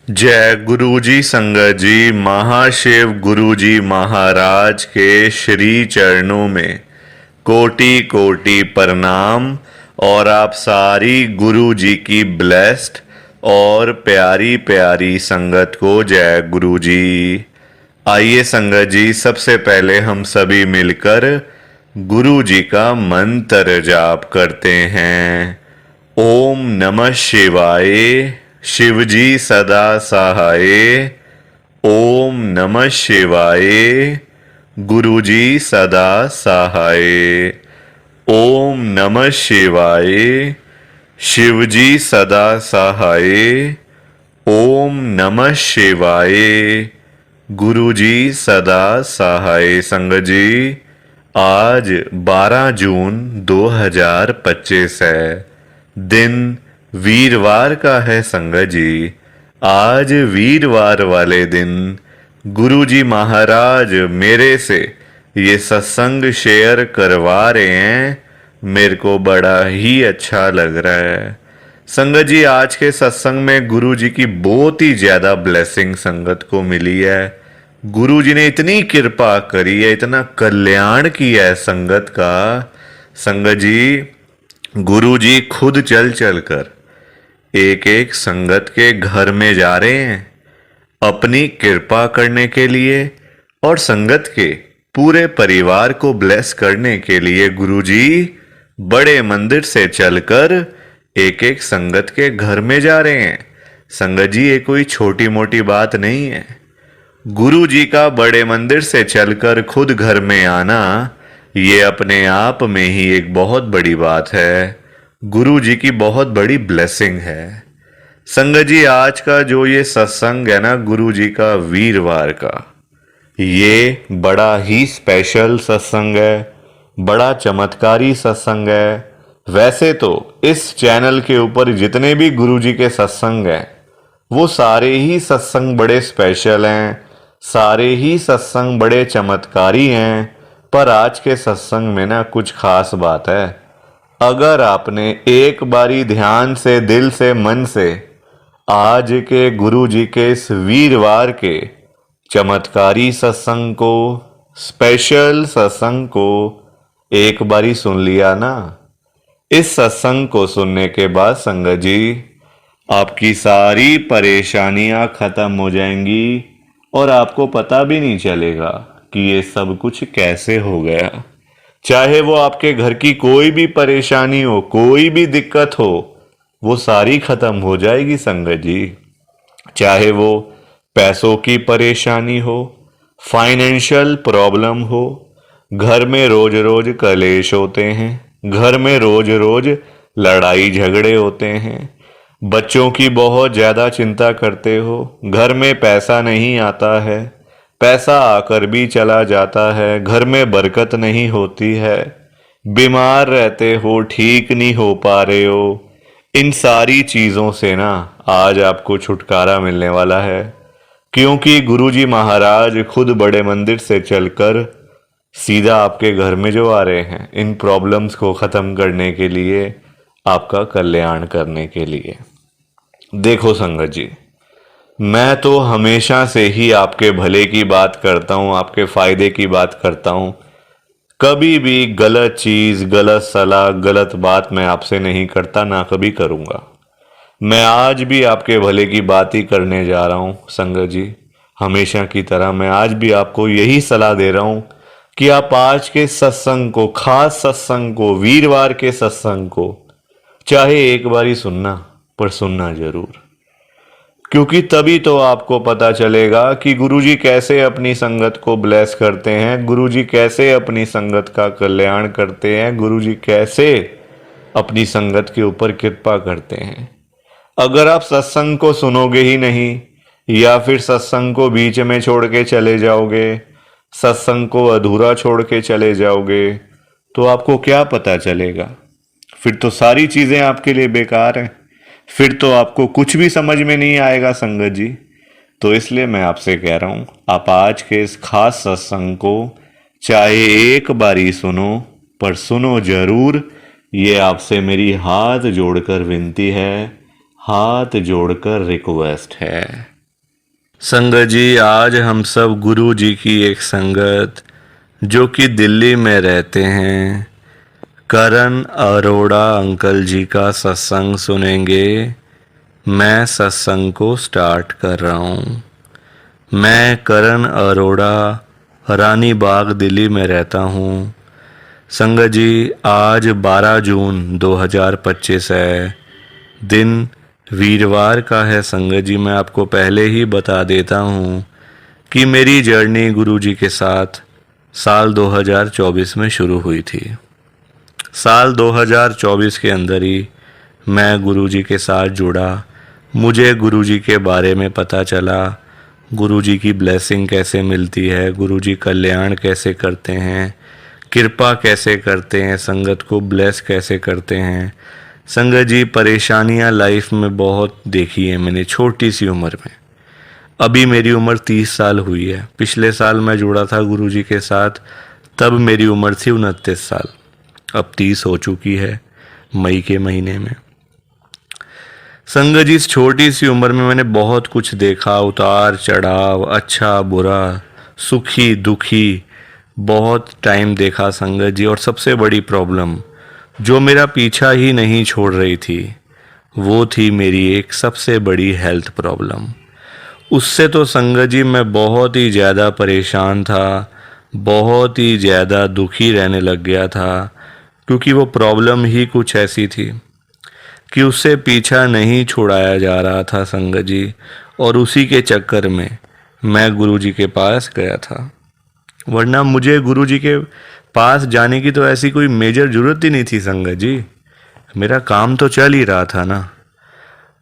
जय गुरुजी संगत जी। महाशिव गुरुजी महाराज के श्री चरणों में कोटि कोटि प्रणाम। और आप सारी गुरुजी की ब्लेस्ड और प्यारी प्यारी संगत को जय गुरुजी। आइए संगत जी, सबसे पहले हम सभी मिलकर गुरुजी का मंत्र जाप करते हैं। ओम नमः शिवाय, शिवजी सदा सहाय। ओम नमः शिवाय, गुरुजी सदा सहाय। ओम नमः शिवाय, शिवजी सदा सहाय। ओम नमः शिवाय, गुरुजी सदा सहाय। संगत जी, आज 12 जून 2025 है। दिन वीरवार का है संगत जी। आज वीरवार वाले दिन गुरुजी महाराज मेरे से ये सत्संग शेयर करवा रहे हैं। मेरे को बड़ा ही अच्छा लग रहा है संगत जी। आज के सत्संग में गुरुजी की बहुत ही ज्यादा ब्लेसिंग संगत को मिली है। गुरुजी ने इतनी कृपा करी है, इतना कल्याण किया है संगत का। संगत जी, गुरुजी खुद चल चल कर एक एक संगत के घर में जा रहे हैं अपनी कृपा करने के लिए और संगत के पूरे परिवार को ब्लेस करने के लिए। गुरुजी बड़े मंदिर से चलकर एक एक संगत के घर में जा रहे हैं। संगत जी, ये कोई छोटी मोटी बात नहीं है। गुरुजी का बड़े मंदिर से चलकर खुद घर में आना, ये अपने आप में ही एक बहुत बड़ी बात है। गुरुजी की बहुत बड़ी ब्लेसिंग है। संगत जी, आज का जो ये सत्संग है ना गुरुजी का वीरवार का, ये बड़ा ही स्पेशल सत्संग है, बड़ा चमत्कारी सत्संग है। वैसे तो इस चैनल के ऊपर जितने भी गुरुजी के सत्संग हैं वो सारे ही सत्संग बड़े स्पेशल हैं, सारे ही सत्संग बड़े चमत्कारी हैं। पर आज के सत्संग में ना कुछ खास बात है। अगर आपने एक बारी ध्यान से, दिल से, मन से आज के गुरुजी के इस वीरवार के चमत्कारी सत्संग को, स्पेशल सत्संग को एक बारी सुन लिया ना, इस सत्संग को सुनने के बाद संगत जी आपकी सारी परेशानियां खत्म हो जाएंगी और आपको पता भी नहीं चलेगा कि ये सब कुछ कैसे हो गया। चाहे वो आपके घर की कोई भी परेशानी हो, कोई भी दिक्कत हो, वो सारी खत्म हो जाएगी संगत जी। चाहे वो पैसों की परेशानी हो, फाइनेंशियल प्रॉब्लम हो, घर में रोज रोज कलेश होते हैं, घर में रोज रोज लड़ाई झगड़े होते हैं, बच्चों की बहुत ज्यादा चिंता करते हो, घर में पैसा नहीं आता है, पैसा आकर भी चला जाता है, घर में बरकत नहीं होती है, बीमार रहते हो, ठीक नहीं हो पा रहे हो, इन सारी चीजों से ना आज आपको छुटकारा मिलने वाला है। क्योंकि गुरुजी महाराज खुद बड़े मंदिर से चलकर सीधा आपके घर में जो आ रहे हैं इन प्रॉब्लम्स को खत्म करने के लिए, आपका कल्याण करने के लिए। देखो संगत जी, मैं तो हमेशा से ही आपके भले की बात करता हूँ, आपके फायदे की बात करता हूँ। कभी भी गलत चीज, गलत सलाह, गलत बात मैं आपसे नहीं करता, ना कभी करूँगा। मैं आज भी आपके भले की बात ही करने जा रहा हूँ संगत जी। हमेशा की तरह मैं आज भी आपको यही सलाह दे रहा हूँ कि आप आज के सत्संग को, खास सत्संग को, वीरवार के सत्संग को चाहे एक बार ही सुनना, पर सुनना जरूर। क्योंकि तभी तो आपको पता चलेगा कि गुरुजी कैसे अपनी संगत को ब्लेस करते हैं, गुरुजी कैसे अपनी संगत का कल्याण करते हैं, गुरुजी कैसे अपनी संगत के ऊपर कृपा करते हैं। अगर आप सत्संग को सुनोगे ही नहीं, या फिर सत्संग को बीच में छोड़ के चले जाओगे, सत्संग को अधूरा छोड़ के चले जाओगे, तो आपको क्या पता चलेगा? फिर तो सारी चीजें आपके लिए बेकार हैं, फिर तो आपको कुछ भी समझ में नहीं आएगा संगत जी। तो इसलिए मैं आपसे कह रहा हूं, आप आज के इस खास सत्संग को चाहे एक बारी सुनो, पर सुनो जरूर। ये आपसे मेरी हाथ जोड़कर विनती है, हाथ जोड़कर रिक्वेस्ट है। संगत जी, आज हम सब गुरु जी की एक संगत जो कि दिल्ली में रहते हैं, करण अरोड़ा अंकल जी का सत्संग सुनेंगे। मैं सत्संग को स्टार्ट कर रहा हूँ। मैं करण अरोड़ा, रानी बाग दिल्ली में रहता हूँ। संगत जी, आज 12 जून 2025 है। दिन वीरवार का है। संगत जी, मैं आपको पहले ही बता देता हूँ कि मेरी जर्नी गुरुजी के साथ साल 2024 में शुरू हुई थी। साल 2024 के अंदर ही मैं गुरुजी के साथ जुड़ा। मुझे गुरुजी के बारे में पता चला, गुरुजी की ब्लेसिंग कैसे मिलती है, गुरुजी कल्याण कैसे करते हैं, कृपा कैसे करते हैं, संगत को ब्लेस कैसे करते हैं। संगत जी, परेशानियां लाइफ में बहुत देखी है मैंने छोटी सी उम्र में। अभी मेरी उम्र 30 साल हुई है। पिछले साल मैं जुड़ा था गुरुजी के साथ, तब मेरी उम्र थी 29 साल। अब 30 हो चुकी है मई के महीने में। संगत जी, इस छोटी सी उम्र में मैंने बहुत कुछ देखा, उतार चढ़ाव, अच्छा बुरा, सुखी दुखी, बहुत टाइम देखा संगत जी। और सबसे बड़ी प्रॉब्लम जो मेरा पीछा ही नहीं छोड़ रही थी, वो थी मेरी एक सबसे बड़ी हेल्थ प्रॉब्लम। उससे तो संगत जी मैं बहुत ही ज़्यादा परेशान था, बहुत ही ज़्यादा दुखी रहने लग गया था, क्योंकि वो प्रॉब्लम ही कुछ ऐसी थी कि उससे पीछा नहीं छुड़ाया जा रहा था संगत जी। और उसी के चक्कर में मैं गुरुजी के पास गया था। वरना मुझे गुरुजी के पास जाने की तो ऐसी कोई मेजर ज़रूरत ही नहीं थी संगत जी। मेरा काम तो चल ही रहा था ना।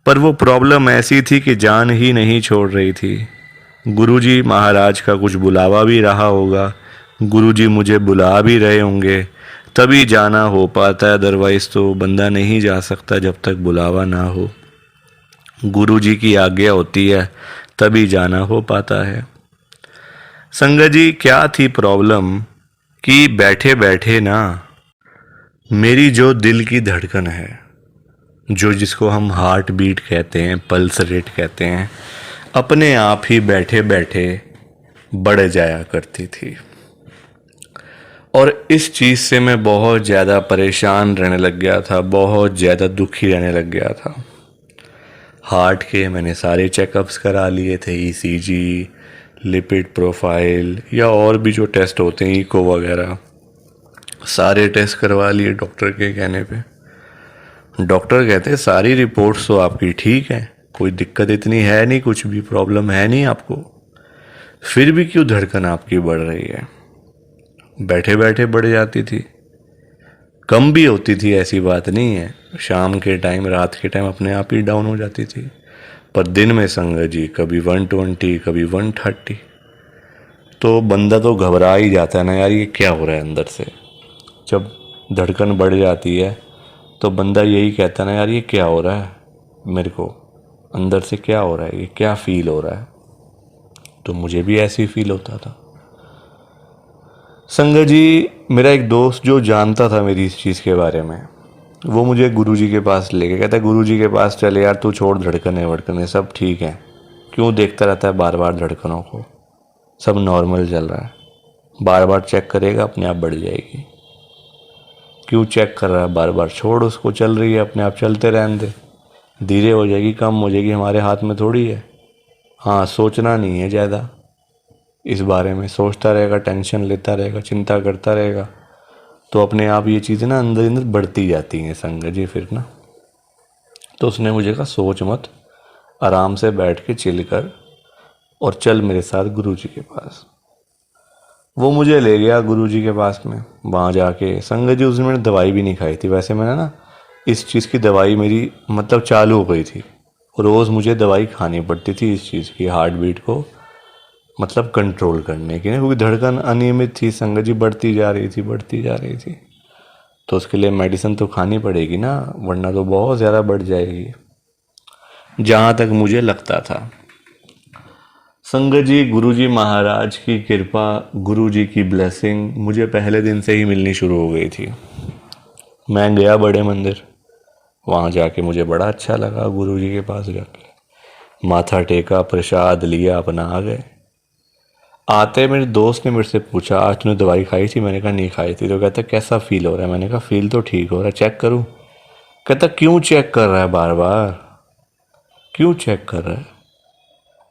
पर वो प्रॉब्लम ऐसी थी कि जान ही नहीं छोड़ रही थी। गुरुजी महाराज का कुछ बुलावा भी रहा होगा, गुरुजी मुझे बुला भी रहे होंगे, तभी जाना हो पाता है। अदरवाइज तो बंदा नहीं जा सकता जब तक बुलावा ना हो। गुरुजी की आज्ञा होती है तभी जाना हो पाता है। संगत जी, क्या थी प्रॉब्लम कि बैठे बैठे ना मेरी जो दिल की धड़कन है, जो जिसको हम हार्ट बीट कहते हैं, पल्स रेट कहते हैं, अपने आप ही बैठे बैठे बढ़ जाया करती थी। और इस चीज़ से मैं बहुत ज़्यादा परेशान रहने लग गया था, बहुत ज़्यादा दुखी रहने लग गया था। हार्ट के मैंने सारे चेकअप्स करा लिए थे, ईसीजी, लिपिड प्रोफाइल या और भी जो टेस्ट होते हैं, इको वगैरह, सारे टेस्ट करवा लिए डॉक्टर के कहने पे। डॉक्टर कहते हैं सारी रिपोर्ट्स तो आपकी ठीक है, कोई दिक्कत इतनी है नहीं, कुछ भी प्रॉब्लम है नहीं आपको, फिर भी क्यों धड़कन आपकी बढ़ रही है। बैठे बैठे बढ़ जाती थी, कम भी होती थी, ऐसी बात नहीं है, शाम के टाइम, रात के टाइम अपने आप ही डाउन हो जाती थी। पर दिन में संगत जी कभी 120, कभी 130, तो बंदा तो घबरा ही जाता है ना यार, ये क्या हो रहा है अंदर से। जब धड़कन बढ़ जाती है तो बंदा यही कहता है ना यार, ये क्या हो रहा है, मेरे को अंदर से क्या हो रहा है, ये क्या फील हो रहा है। तो मुझे भी ऐसे ही फील होता था। संगत जी, मेरा एक दोस्त जो जानता था मेरी इस चीज़ के बारे में, वो मुझे गुरुजी के पास लेके कहता है, गुरुजी के पास चले यार, तू छोड़ धड़कने वड़कने, सब ठीक है, क्यों देखता रहता है बार बार धड़कनों को, सब नॉर्मल चल रहा है, बार बार चेक करेगा अपने आप बढ़ जाएगी। क्यों चेक कर रहा है बार बार, छोड़ उसको, चल रही है अपने आप, चलते रहने दे, धीरे हो जाएगी, कम हो जाएगी, हमारे हाथ में थोड़ी है। हाँ, सोचना नहीं है ज़्यादा इस बारे में, सोचता रहेगा, टेंशन लेता रहेगा, चिंता करता रहेगा, तो अपने आप ये चीज़ें ना अंदर अंदर बढ़ती जाती हैं संगत जी फिर ना। तो उसने मुझे कहा सोच मत, आराम से बैठ के चिल कर और चल मेरे साथ गुरुजी के पास। वो मुझे ले गया गुरुजी के पास में। वहाँ जाके संगत जी, उस दिन मैंने दवाई भी नहीं खाई थी। वैसे मैंने ना इस चीज़ की दवाई मेरी मतलब चालू हो गई थी, रोज़ मुझे दवाई खानी पड़ती थी इस चीज़ की, हार्ट बीट को मतलब कंट्रोल करने की, क्योंकि धड़कन अनियमित थी संगत जी, बढ़ती जा रही थी, बढ़ती जा रही थी। तो उसके लिए मेडिसिन तो खानी पड़ेगी ना, वरना तो बहुत ज़्यादा बढ़ जाएगी, जहाँ तक मुझे लगता था। संगत जी, गुरुजी महाराज की कृपा, गुरुजी की ब्लेसिंग मुझे पहले दिन से ही मिलनी शुरू हो गई थी। मैं गया बड़े मंदिर, वहाँ जाके मुझे बड़ा अच्छा लगा गुरुजी के पास जाके। माथा टेका, प्रसाद लिया, अपना आ गए। आते मेरे दोस्त ने मेरे से पूछा आज तूने दवाई खाई थी? मैंने कहा नहीं खाई थी। तो कहता कैसा फील हो रहा है? मैंने कहा फील तो ठीक हो रहा है, चेक करूं? कहता क्यों चेक कर रहा है बार बार, क्यों चेक कर रहा है?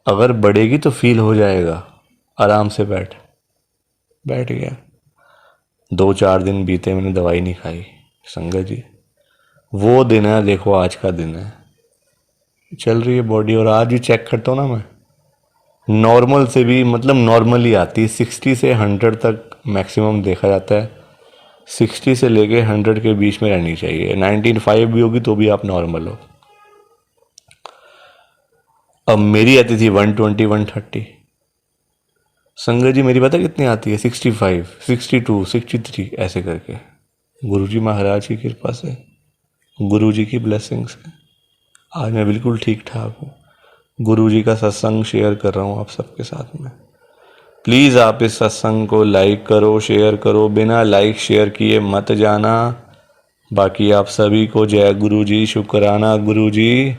अगर बढ़ेगी तो फील हो जाएगा, आराम से बैठ। बैठ गया। 2-4 दिन बीते, मैंने दवाई नहीं खाई। संगत जी वो दिन है, देखो आज का दिन है, चल रही है बॉडी। और आज भी चेक करता हूँ ना मैं, नॉर्मल से भी मतलब नॉर्मल ही आती है। 60 से 100 तक मैक्सिमम देखा जाता है। 60 से लेके 100 के बीच में रहनी चाहिए। 19.5 भी होगी तो भी आप नॉर्मल हो। अब मेरी आती थी 120, 130। संगत जी मेरी पता कितनी आती है? 65, 62, 63 ऐसे करके। गुरुजी महाराज की कृपा से, गुरुजी की ब्लेसिंग से आज मैं बिल्कुल ठीक ठाक हूँ। गुरुजी का सत्संग शेयर कर रहा हूँ आप सबके साथ में। प्लीज़ आप इस सत्संग को लाइक करो, शेयर करो, बिना लाइक शेयर किए मत जाना। बाकी आप सभी को जय गुरु जी, शुक्राना गुरु जी,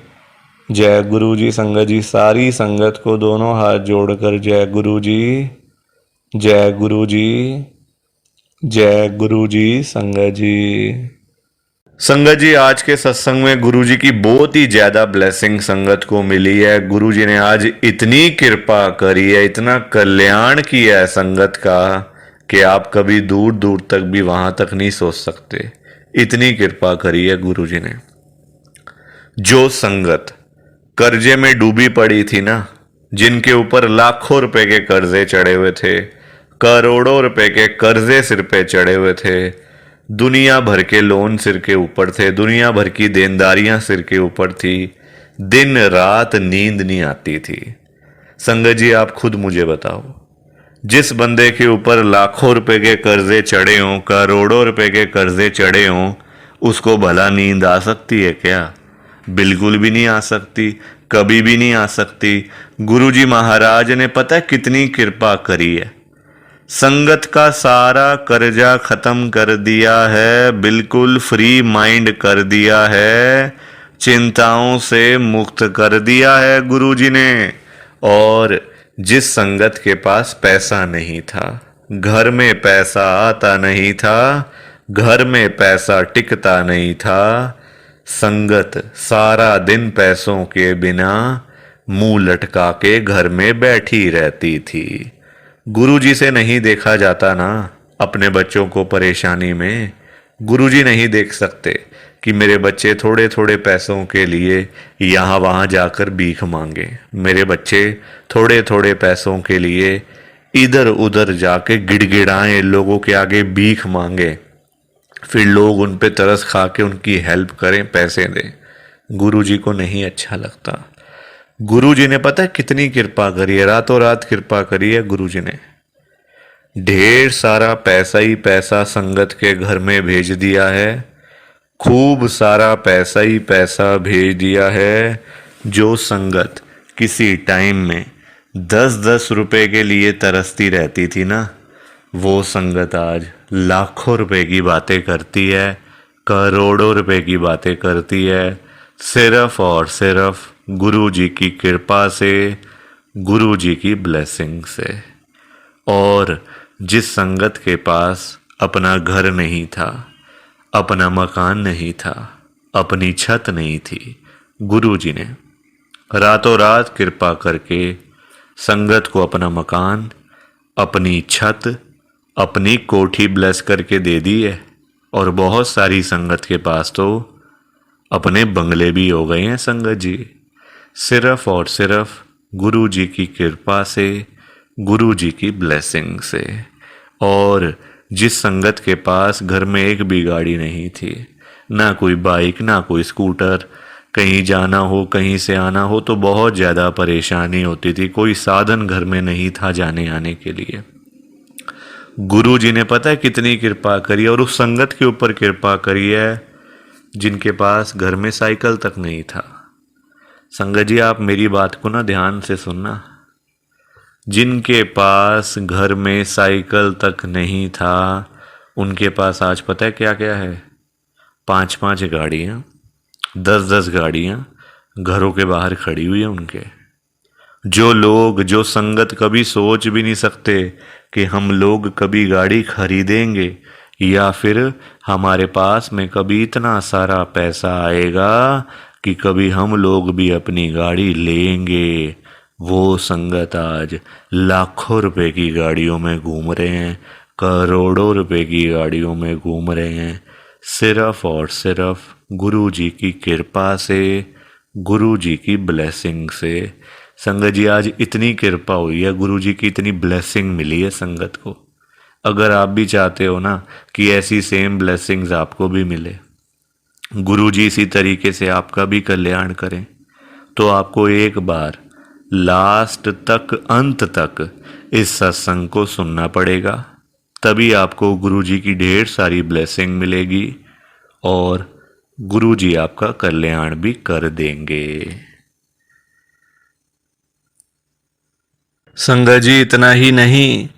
जय गुरु जी। संगत जी सारी संगत को दोनों हाथ जोड़कर जय गुरु जी, जय गुरु जी, जय गुरु जी। संगत जी, संगत जी आज के सत्संग में गुरुजी की बहुत ही ज्यादा ब्लेसिंग संगत को मिली है। गुरुजी ने आज इतनी कृपा करी है, इतना कल्याण किया है संगत का कि आप कभी दूर दूर तक भी वहां तक नहीं सोच सकते। इतनी कृपा करी है गुरुजी ने। जो संगत कर्जे में डूबी पड़ी थी ना, जिनके ऊपर लाखों रुपए के कर्जे चढ़े हुए थे, करोड़ों रुपए के कर्जे सिर पे चढ़े हुए थे, दुनिया भर के लोन सिर के ऊपर थे, दुनिया भर की देनदारियां सिर के ऊपर थी, दिन रात नींद नहीं आती थी। संगत जी आप खुद मुझे बताओ, जिस बंदे के ऊपर लाखों रुपए के कर्जे चढ़े हों, करोड़ों रुपए के कर्जे चढ़े हों, उसको भला नींद आ सकती है क्या? बिल्कुल भी नहीं आ सकती, कभी भी नहीं आ सकती। गुरुजी महाराज ने पता है कितनी कृपा करी है, संगत का सारा कर्जा खत्म कर दिया है, बिल्कुल फ्री माइंड कर दिया है, चिंताओं से मुक्त कर दिया है गुरुजी ने। और जिस संगत के पास पैसा नहीं था, घर में पैसा आता नहीं था, घर में पैसा टिकता नहीं था, संगत सारा दिन पैसों के बिना मुंह लटका के घर में बैठी रहती थी। गुरुजी से नहीं देखा जाता ना अपने बच्चों को परेशानी में। गुरुजी नहीं देख सकते कि मेरे बच्चे थोड़े थोड़े पैसों के लिए यहाँ वहाँ जाकर भीख मांगे, मेरे बच्चे थोड़े थोड़े पैसों के लिए इधर उधर जाके गिड़गिड़ाएं, लोगों के आगे भीख मांगे, फिर लोग उन पे तरस खा के उनकी हेल्प करें, पैसे दें। गुरुजी को नहीं अच्छा लगता। गुरुजी ने पता है कितनी कृपा करी है, रातों रात कृपा करी है गुरुजी ने। ढेर सारा पैसा ही पैसा संगत के घर में भेज दिया है, खूब सारा पैसा ही पैसा भेज दिया है। जो संगत किसी टाइम में 10-10 रुपए के लिए तरसती रहती थी ना, वो संगत आज लाखों रुपए की बातें करती है, करोड़ों रुपए की बातें करती है, सिर्फ और सिर्फ गुरु जी की कृपा से, गुरु जी की ब्लेसिंग से। और जिस संगत के पास अपना घर नहीं था, अपना मकान नहीं था, अपनी छत नहीं थी, गुरु जी ने रातों रात कृपा करके संगत को अपना मकान, अपनी छत, अपनी कोठी ब्लेस करके दे दी है। और बहुत सारी संगत के पास तो अपने बंगले भी हो गए हैं संगत जी, सिर्फ और सिर्फ गुरु जी की कृपा से, गुरु जी की ब्लेसिंग से। और जिस संगत के पास घर में एक भी गाड़ी नहीं थी, ना कोई बाइक, ना कोई स्कूटर, कहीं जाना हो, कहीं से आना हो तो बहुत ज़्यादा परेशानी होती थी, कोई साधन घर में नहीं था जाने आने के लिए। गुरु जी ने पता है कितनी कृपा करी, और उस संगत के ऊपर कृपा करी है जिनके पास घर में साइकिल तक नहीं था। संगत जी आप मेरी बात को ना ध्यान से सुनना, जिनके पास घर में साइकिल तक नहीं था उनके पास आज पता है क्या क्या है? 5-5 गाड़ियाँ, 10-10 गाड़ियाँ, घरों के बाहर खड़ी हुई है उनके। जो लोग, जो संगत कभी सोच भी नहीं सकते कि हम लोग कभी गाड़ी खरीदेंगे या फिर हमारे पास में कभी इतना सारा पैसा आएगा कि कभी हम लोग भी अपनी गाड़ी लेंगे, वो संगत आज लाखों रुपए की गाड़ियों में घूम रहे हैं, करोड़ों रुपए की गाड़ियों में घूम रहे हैं, सिर्फ और सिर्फ गुरु जी की कृपा से, गुरु जी की ब्लेसिंग से। संगत जी आज इतनी कृपा हुई है, गुरु जी की इतनी ब्लेसिंग मिली है संगत को। अगर आप भी चाहते हो ना कि ऐसी सेम ब्लेसिंग्स आपको भी मिले, गुरु जी इसी तरीके से आपका भी कल्याण करें, तो आपको एक बार लास्ट तक, अंत तक इस सत्संग को सुनना पड़ेगा। तभी आपको गुरु जी की ढेर सारी ब्लेसिंग मिलेगी और गुरु जी आपका कल्याण भी कर देंगे। संगत जी इतना ही नहीं,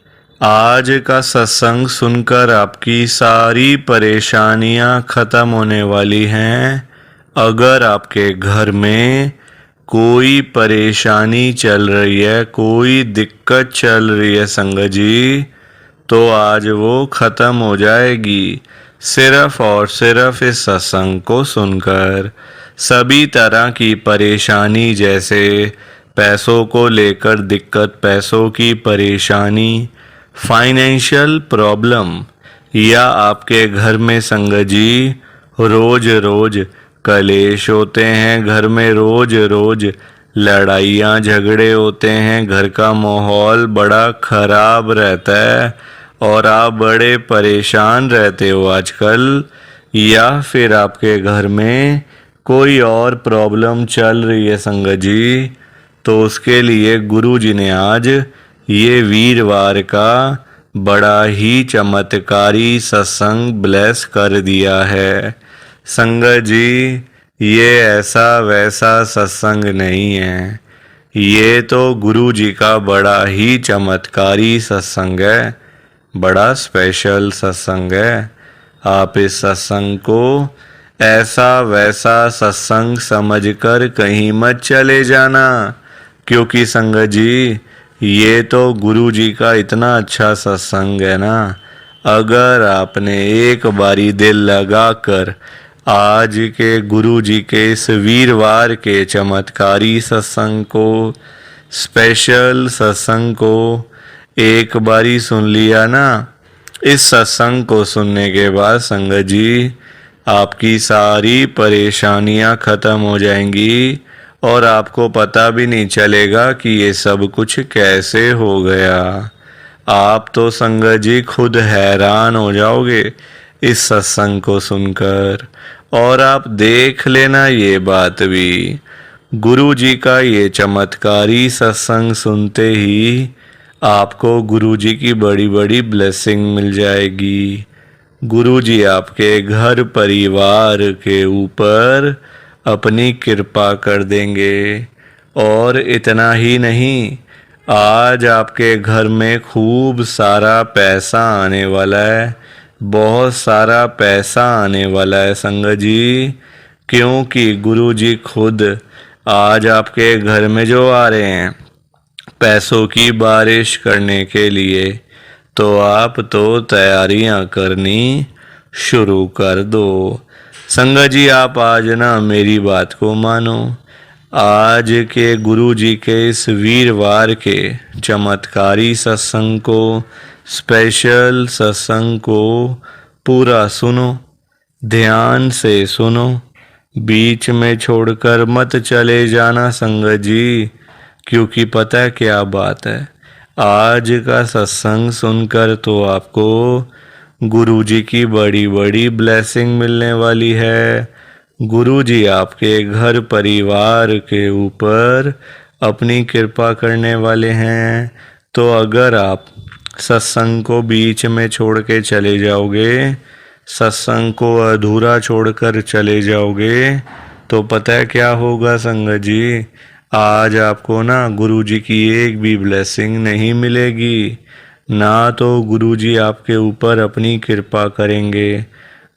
आज का सत्संग सुनकर आपकी सारी परेशानियां खत्म होने वाली हैं। अगर आपके घर में कोई परेशानी चल रही है, कोई दिक्कत चल रही है संगत जी, तो आज वो खत्म हो जाएगी सिर्फ और सिर्फ इस सत्संग को सुनकर। सभी तरह की परेशानी, जैसे पैसों को लेकर दिक्कत, पैसों की परेशानी, फाइनेंशियल प्रॉब्लम, या आपके घर में संगत जी रोज रोज कलेश होते हैं, घर में रोज रोज लड़ाइयाँ झगड़े होते हैं, घर का माहौल बड़ा खराब रहता है और आप बड़े परेशान रहते हो आजकल, या फिर आपके घर में कोई और प्रॉब्लम चल रही है संगत जी, तो उसके लिए गुरु जी ने आज ये वीरवार का बड़ा ही चमत्कारी सत्संग ब्लेस कर दिया है। संगत जी ये ऐसा वैसा सत्संग नहीं है, ये तो गुरु जी का बड़ा ही चमत्कारी सत्संग है, बड़ा स्पेशल सत्संग है। आप इस सत्संग को ऐसा वैसा सत्संग समझकर कहीं मत चले जाना, क्योंकि संगत जी ये तो गुरु जी का इतना अच्छा सत्संग है ना। अगर आपने एक बारी दिल लगाकर आज के गुरु जी के इस वीरवार के चमत्कारी सत्संग को, स्पेशल सत्संग को एक बारी सुन लिया ना, इस सत्संग को सुनने के बाद संगत जी आपकी सारी परेशानियां खत्म हो जाएंगी और आपको पता भी नहीं चलेगा कि ये सब कुछ कैसे हो गया। आप तो संगत जी खुद हैरान हो जाओगे इस सत्संग को सुनकर। और आप देख लेना ये बात भी, गुरु जी का ये चमत्कारी सत्संग सुनते ही आपको गुरु जी की बड़ी बड़ी ब्लेसिंग मिल जाएगी। गुरु जी आपके घर परिवार के ऊपर अपनी कृपा कर देंगे। और इतना ही नहीं, आज आपके घर में खूब सारा पैसा आने वाला है, बहुत सारा पैसा आने वाला है संगत जी, क्योंकि गुरु जी खुद आज आपके घर में जो आ रहे हैं पैसों की बारिश करने के लिए, तो आप तो तैयारियां करनी शुरू कर दो। संगत जी आप आज ना मेरी बात को मानो, आज के गुरु जी के इस वीरवार के चमत्कारी सत्संग को, स्पेशल सत्संग को पूरा सुनो, ध्यान से सुनो, बीच में छोड़कर मत चले जाना संगत जी, क्योंकि पता है क्या बात है, आज का सत्संग सुनकर तो आपको गुरु जी की बड़ी बड़ी ब्लेसिंग मिलने वाली है। गुरु जी आपके घर परिवार के ऊपर अपनी कृपा करने वाले हैं। तो अगर आप सत्संग को बीच में छोड़ के चले जाओगे, सत्संग को अधूरा छोड़कर चले जाओगे, तो पता है क्या होगा संगत जी, आज आपको ना गुरु जी की एक भी ब्लेसिंग नहीं मिलेगी। ना तो गुरु जी आपके ऊपर अपनी कृपा करेंगे,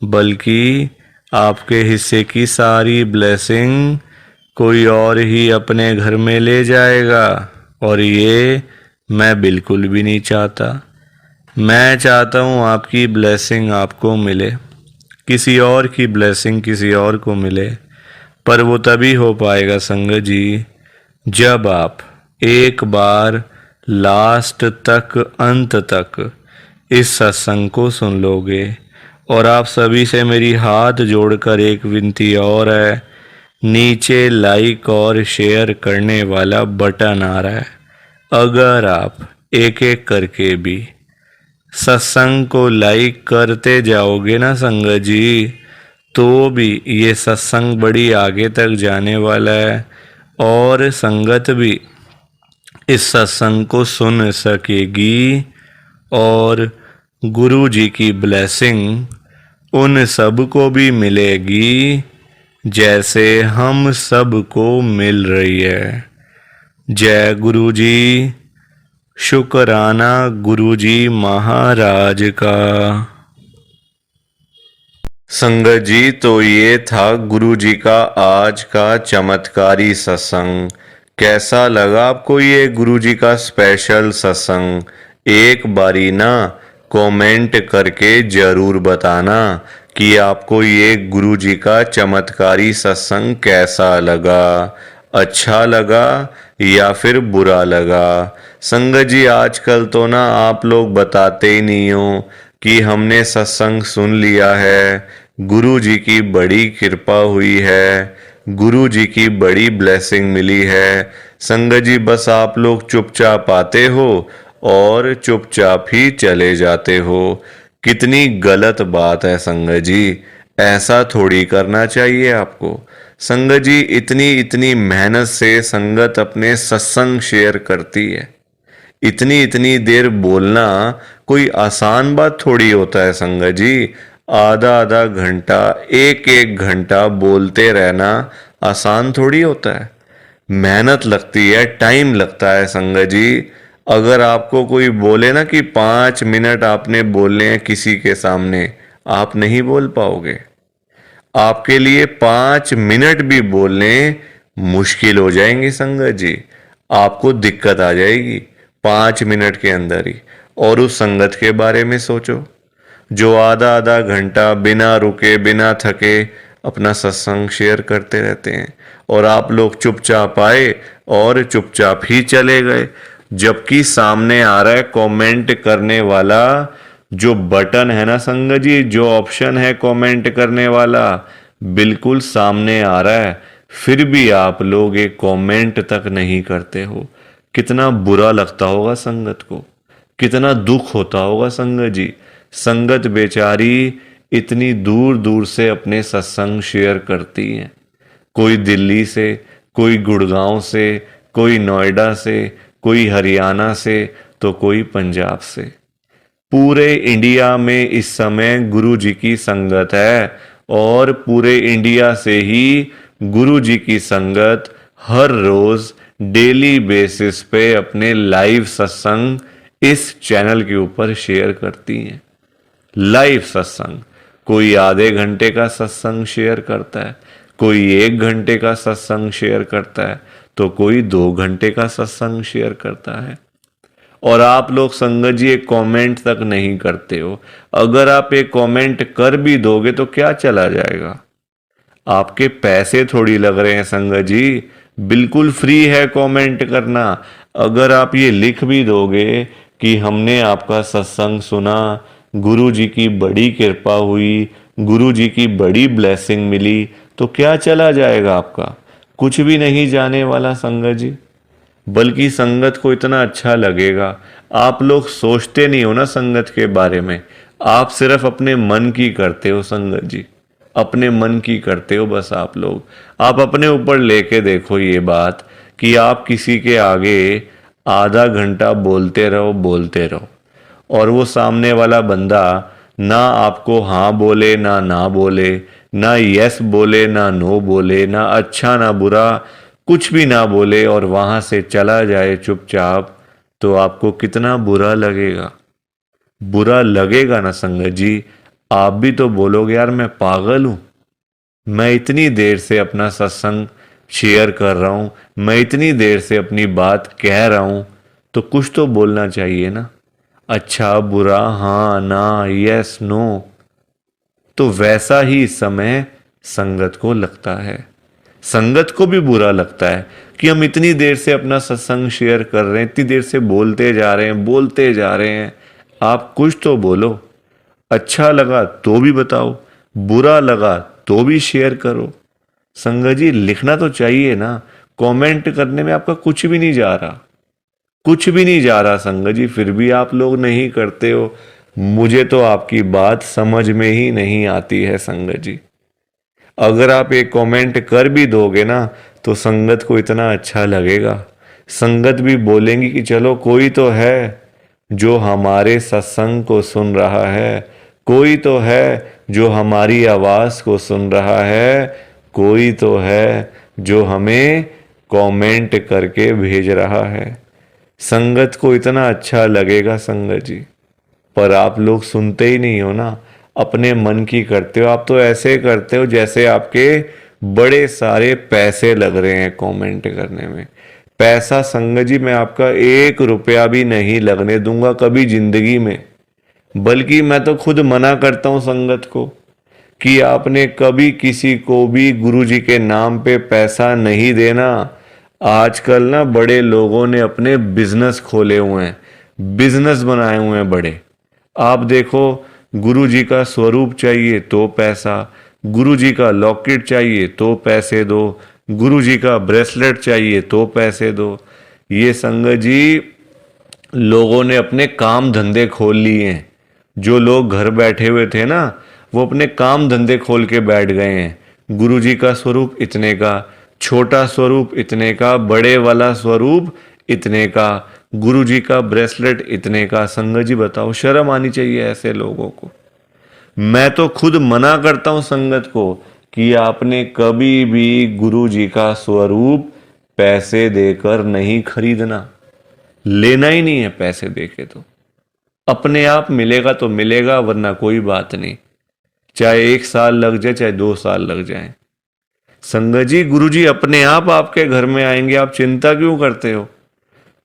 बल्कि आपके हिस्से की सारी ब्लेसिंग कोई और ही अपने घर में ले जाएगा, और ये मैं बिल्कुल भी नहीं चाहता। मैं चाहता हूँ आपकी ब्लेसिंग आपको मिले, किसी और की ब्लेसिंग किसी और को मिले, पर वो तभी हो पाएगा संगत जी जब आप एक बार लास्ट तक, अंत तक इस सत्संग को सुन लोगे। और आप सभी से मेरी हाथ जोड़कर एक विनती और है, नीचे लाइक और शेयर करने वाला बटन आ रहा है, अगर आप एक एक करके भी सत्संग को लाइक करते जाओगे ना संगत जी, तो भी ये सत्संग बड़ी आगे तक जाने वाला है, और संगत भी इस सत्संग को सुन सकेगी, और गुरु जी की ब्लेसिंग उन सब को भी मिलेगी जैसे हम सब को मिल रही है। जय गुरु जी। शुक्राना गुरु जी महाराज का। संगत जी, तो ये था गुरु जी का आज का चमत्कारी सत्संग। कैसा लगा आपको ये गुरु जी का स्पेशल सत्संग? एक बारी ना कमेंट करके जरूर बताना कि आपको ये गुरु जी का चमत्कारी सत्संग कैसा लगा, अच्छा लगा या फिर बुरा लगा। संगत जी, आजकल तो ना आप लोग बताते ही नहीं हो कि हमने सत्संग सुन लिया है, गुरु जी की बड़ी कृपा हुई है, गुरु जी की बड़ी ब्लेसिंग मिली है। संगत जी, बस आप लोग चुपचाप आते हो और चुपचाप ही चले जाते हो। कितनी गलत बात है संगत जी, ऐसा थोड़ी करना चाहिए आपको। संगत जी, इतनी इतनी मेहनत से संगत अपने सत्संग शेयर करती है, इतनी इतनी देर बोलना कोई आसान बात थोड़ी होता है संगत जी। आधा आधा घंटा, एक एक घंटा बोलते रहना आसान थोड़ी होता है, मेहनत लगती है, टाइम लगता है संगत जी। अगर आपको कोई बोले ना कि 5 मिनट आपने बोलने हैं किसी के सामने, आप नहीं बोल पाओगे। आपके लिए 5 मिनट भी बोलने मुश्किल हो जाएंगे संगत जी, आपको दिक्कत आ जाएगी 5 मिनट के अंदर ही। और उस संगत के बारे में सोचो जो आधा आधा घंटा बिना रुके बिना थके अपना सत्संग शेयर करते रहते हैं, और आप लोग चुपचाप आए और चुपचाप ही चले गए। जबकि सामने आ रहा है कमेंट करने वाला जो बटन है ना संगत जी, जो ऑप्शन है कमेंट करने वाला, बिल्कुल सामने आ रहा है, फिर भी आप लोग एक कमेंट तक नहीं करते हो। कितना बुरा लगता होगा संगत को, कितना दुख होता होगा संगत जी। संगत बेचारी इतनी दूर दूर से अपने सत्संग शेयर करती है, कोई दिल्ली से, कोई गुड़गांव से, कोई नोएडा से, कोई हरियाणा से, तो कोई पंजाब से। पूरे इंडिया में इस समय गुरु जी की संगत है, और पूरे इंडिया से ही गुरु जी की संगत हर रोज डेली बेसिस पे अपने लाइव सत्संग इस चैनल के ऊपर शेयर करती हैं। लाइव सत्संग, कोई आधे घंटे का सत्संग शेयर करता है, कोई 1 घंटे का सत्संग शेयर करता है, तो कोई 2 घंटे का सत्संग शेयर करता है। और आप लोग संगत जी एक कमेंट तक नहीं करते हो। अगर आप एक कमेंट कर भी दोगे तो क्या चला जाएगा, आपके पैसे थोड़ी लग रहे हैं संगत जी, बिल्कुल फ्री है कमेंट करना। अगर आप ये लिख भी दोगे कि हमने आपका सत्संग सुना, गुरु जी की बड़ी कृपा हुई, गुरु जी की बड़ी ब्लेसिंग मिली, तो क्या चला जाएगा आपका, कुछ भी नहीं जाने वाला संगत जी। बल्कि संगत को इतना अच्छा लगेगा। आप लोग सोचते नहीं हो ना संगत के बारे में, आप सिर्फ अपने मन की करते हो संगत जी, अपने मन की करते हो बस। आप लोग आप अपने ऊपर लेके देखो ये बात कि आप किसी के आगे आधा घंटा बोलते रहो, और वो सामने वाला बंदा ना आपको हाँ बोले ना ना बोले, ना यस बोले ना नो बोले, ना अच्छा ना बुरा, कुछ भी ना बोले, और वहां से चला जाए चुपचाप, तो आपको कितना बुरा लगेगा। बुरा लगेगा ना संगत जी। आप भी तो बोलोगे यार मैं पागल हूं, मैं इतनी देर से अपना सत्संग शेयर कर रहा हूँ, मैं इतनी देर से अपनी बात कह रहा हूँ, तो कुछ तो बोलना चाहिए ना, अच्छा बुरा, हाँ ना, यस नो। तो वैसा ही इस समय संगत को लगता है। संगत को भी बुरा लगता है कि हम इतनी देर से अपना सत्संग शेयर कर रहे हैं, इतनी देर से बोलते जा रहे हैं, बोलते जा रहे हैं, आप कुछ तो बोलो। अच्छा लगा तो भी बताओ, बुरा लगा तो भी शेयर करो। संगत जी लिखना तो चाहिए ना, कमेंट करने में आपका कुछ भी नहीं जा रहा, कुछ भी नहीं जा रहा संगत जी, फिर भी आप लोग नहीं करते हो। मुझे तो आपकी बात समझ में ही नहीं आती है संगत जी। अगर आप एक कमेंट कर भी दोगे ना तो संगत को इतना अच्छा लगेगा, संगत भी बोलेंगी कि चलो कोई तो है जो हमारे सत्संग को सुन रहा है, कोई तो है जो हमारी आवाज़ को सुन रहा है, कोई तो है जो हमें कमेंट करके भेज रहा है। संगत को इतना अच्छा लगेगा संगत जी, पर आप लोग सुनते ही नहीं हो ना, अपने मन की करते हो। आप तो ऐसे करते हो जैसे आपके बड़े सारे पैसे लग रहे हैं कमेंट करने में। पैसा संगत जी मैं आपका 1 रुपया भी नहीं लगने दूंगा कभी जिंदगी में, बल्कि मैं तो खुद मना करता हूं संगत को कि आपने कभी किसी को भी गुरु जी के नाम पे पैसा नहीं देना। आजकल ना बड़े लोगों ने अपने बिजनेस खोले हुए हैं, बिजनेस बनाए हुए हैं बड़े। आप देखो, गुरु जी का स्वरूप चाहिए तो पैसा, गुरु जी का लॉकेट चाहिए तो पैसे दो, गुरु जी का ब्रेसलेट चाहिए तो पैसे दो। ये संगत जी लोगों ने अपने काम धंधे खोल लिए हैं। जो लोग घर बैठे हुए थे ना, वो अपने काम धंधे खोल के बैठ गए हैं। गुरु जी का स्वरूप इतने का, छोटा स्वरूप इतने का, बड़े वाला स्वरूप इतने का, गुरु जी का ब्रेसलेट इतने का। संगत जी बताओ, शर्म आनी चाहिए ऐसे लोगों को। मैं तो खुद मना करता हूं संगत को कि आपने कभी भी गुरु जी का स्वरूप पैसे देकर नहीं खरीदना, लेना ही नहीं है पैसे देके। तो अपने आप मिलेगा तो मिलेगा, वरना कोई बात नहीं, चाहे 1 साल लग जाए चाहे 2 साल लग जाए। संगत जी गुरु जी अपने आप आपके घर में आएंगे, आप चिंता क्यों करते हो?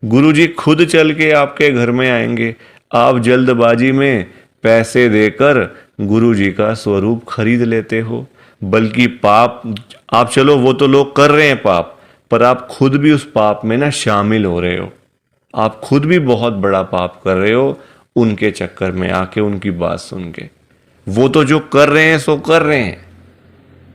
गुरु जी खुद चल के आपके घर में आएंगे। आप जल्दबाजी में पैसे देकर गुरु जी का स्वरूप खरीद लेते हो। बल्कि पाप, आप चलो वो तो लोग कर रहे हैं पाप, पर आप खुद भी उस पाप में ना शामिल हो रहे हो। आप खुद भी बहुत बड़ा पाप कर रहे हो उनके चक्कर में आके, उनकी बात सुन के। वो तो जो कर रहे हैं सो कर रहे हैं,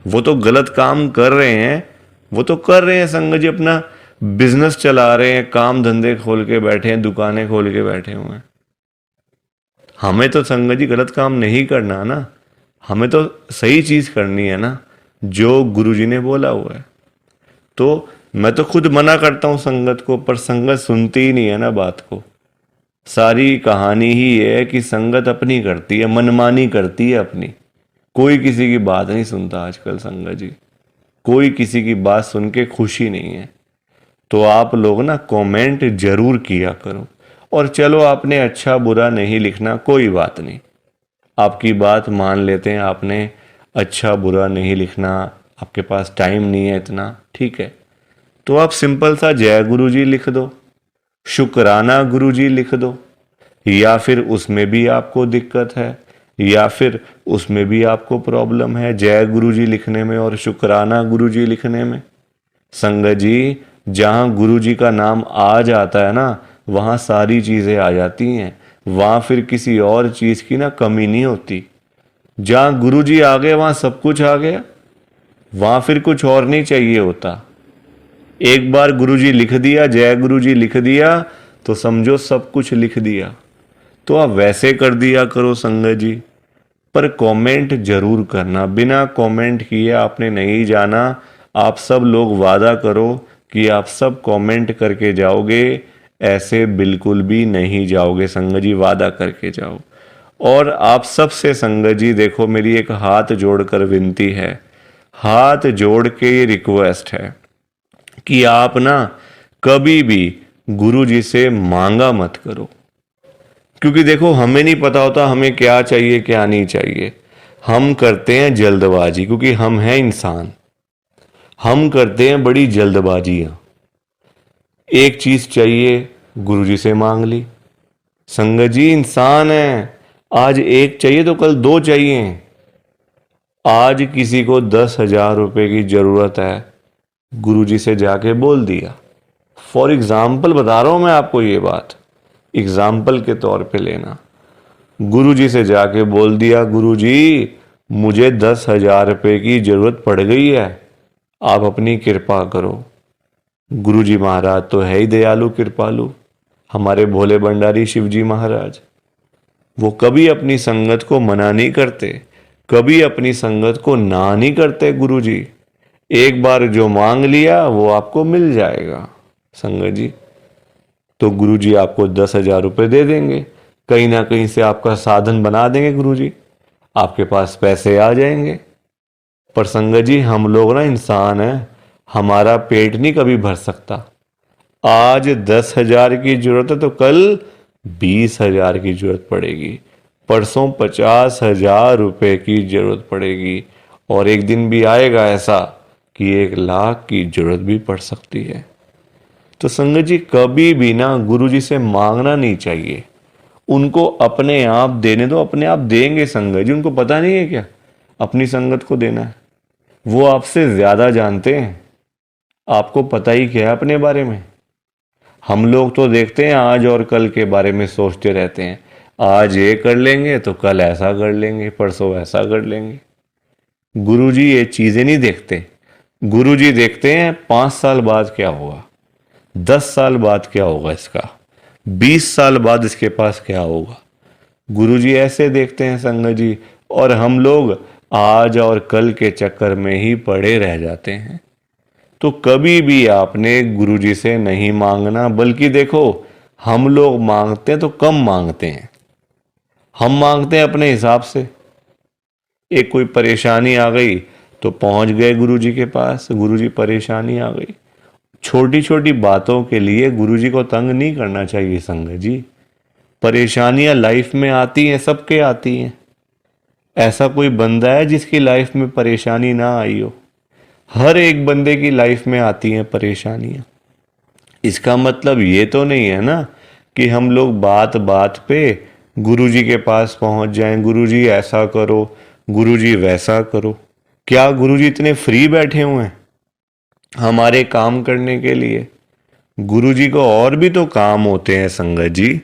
वो तो गलत काम कर रहे हैं, वो तो कर रहे हैं संगत जी, अपना बिजनेस चला रहे हैं, काम धंधे खोल के बैठे हैं, दुकानें खोल के बैठे हुए हैं। हमें तो संगत जी गलत काम नहीं करना ना, हमें तो सही चीज करनी है ना, जो गुरु जी ने बोला हुआ है। तो मैं तो खुद मना करता हूं संगत को, पर संगत सुनती ही नहीं है ना बात को। सारी कहानी ही है कि संगत अपनी करती है, मनमानी करती है अपनी। कोई किसी की बात नहीं सुनता आजकल संगत जी, कोई किसी की बात सुन के खुशी नहीं है। तो आप लोग ना कमेंट जरूर किया करो। और चलो आपने अच्छा बुरा नहीं लिखना, कोई बात नहीं, आपकी बात मान लेते हैं। आपने अच्छा बुरा नहीं लिखना, आपके पास टाइम नहीं है इतना, ठीक है, तो आप सिंपल सा जय गुरु जी लिख दो, शुक्राना गुरु जी लिख दो। या फिर उसमें भी आपको दिक्कत है, या फिर उसमें भी आपको प्रॉब्लम है जय गुरु जी लिखने में और शुक्राना गुरु जी लिखने में। संगत जी जहां गुरु जी का नाम आ जाता है ना, वहां सारी चीजें आ जाती हैं, वहां फिर किसी और चीज की ना कमी नहीं होती। जहां गुरु जी आ गए वहां सब कुछ आ गया, वहां फिर कुछ और नहीं चाहिए होता। एक बार गुरु जी लिख दिया, जय गुरु जी लिख दिया, तो समझो सब कुछ लिख दिया। तो आप वैसे कर दिया करो संगत जी, पर कमेंट जरूर करना। बिना कमेंट किए आपने नहीं जाना। आप सब लोग वादा करो कि आप सब कमेंट करके जाओगे, ऐसे बिल्कुल भी नहीं जाओगे संगत जी, वादा करके जाओ। और आप सबसे संगत जी देखो, मेरी एक हाथ जोड़कर विनती है, हाथ जोड़ के ये रिक्वेस्ट है कि आप ना कभी भी गुरु जी से मांगा मत करो। क्योंकि देखो हमें नहीं पता होता हमें क्या चाहिए क्या नहीं चाहिए, हम करते हैं जल्दबाजी, क्योंकि हम हैं इंसान। हम करते हैं बड़ी जल्दबाजियां। एक चीज चाहिए, गुरुजी से मांग ली। संगत जी इंसान है, आज एक चाहिए तो कल दो चाहिए। आज किसी को 10,000 रुपए की जरूरत है, गुरुजी से जाके बोल दिया। फॉर एग्जाम्पल बता रहा हूं मैं आपको ये बात, एग्जाम्पल के तौर पे लेना। गुरुजी से जाके बोल दिया, गुरुजी मुझे 10,000 रुपए की जरूरत पड़ गई है, आप अपनी कृपा करो। गुरुजी महाराज तो है ही दयालु कृपालु, हमारे भोले भंडारी शिवजी महाराज। वो कभी अपनी संगत को मना नहीं करते, कभी अपनी संगत को ना नहीं करते। गुरुजी एक बार जो मांग लिया वो आपको मिल जाएगा संगत जी। तो गुरुजी आपको 10,000 रुपये दे देंगे, कहीं ना कहीं से आपका साधन बना देंगे गुरुजी, आपके पास पैसे आ जाएंगे। पर संगत जी हम लोग ना इंसान हैं, हमारा पेट नहीं कभी भर सकता। आज 10,000 की जरूरत है तो कल 20,000 की जरूरत पड़ेगी, परसों 50,000 रुपये की जरूरत पड़ेगी, और एक दिन भी आएगा ऐसा कि 1,00,000 की जरूरत भी पड़ सकती है। तो संगत जी कभी भी ना गुरुजी से मांगना नहीं चाहिए, उनको अपने आप देने दो, अपने आप देंगे संगत जी। उनको पता नहीं है क्या अपनी संगत को देना है, वो आपसे ज्यादा जानते हैं। आपको पता ही क्या है अपने बारे में। हम लोग तो देखते हैं आज और कल के बारे में सोचते रहते हैं, आज ये कर लेंगे तो कल ऐसा कर लेंगे, परसों ऐसा कर लेंगे। गुरुजी ये चीजें नहीं देखते। गुरुजी देखते हैं 5 साल बाद क्या होगा, 10 साल बाद क्या होगा इसका, 20 साल बाद इसके पास क्या होगा। गुरुजी ऐसे देखते हैं संगत जी, और हम लोग आज और कल के चक्कर में ही पड़े रह जाते हैं। तो कभी भी आपने गुरुजी से नहीं मांगना, बल्कि देखो हम लोग मांगते हैं तो कम मांगते हैं, हम मांगते हैं अपने हिसाब से। एक कोई परेशानी आ गई तो पहुंच गए गुरुजी के पास, गुरुजी परेशानी आ गई। छोटी छोटी बातों के लिए गुरुजी को तंग नहीं करना चाहिए संगत जी। परेशानियां लाइफ में आती हैं, सबके आती हैं। ऐसा कोई बंदा है जिसकी लाइफ में परेशानी ना आई हो? हर एक बंदे की लाइफ में आती हैं परेशानियां। इसका मतलब ये तो नहीं है ना कि हम लोग बात बात पे गुरुजी के पास पहुंच जाएं, गुरुजी ऐसा करो, गुरुजी वैसा करो। क्या गुरुजी इतने फ्री बैठे हुए हैं हमारे काम करने के लिए? गुरुजी को और भी तो काम होते हैं संगत जी।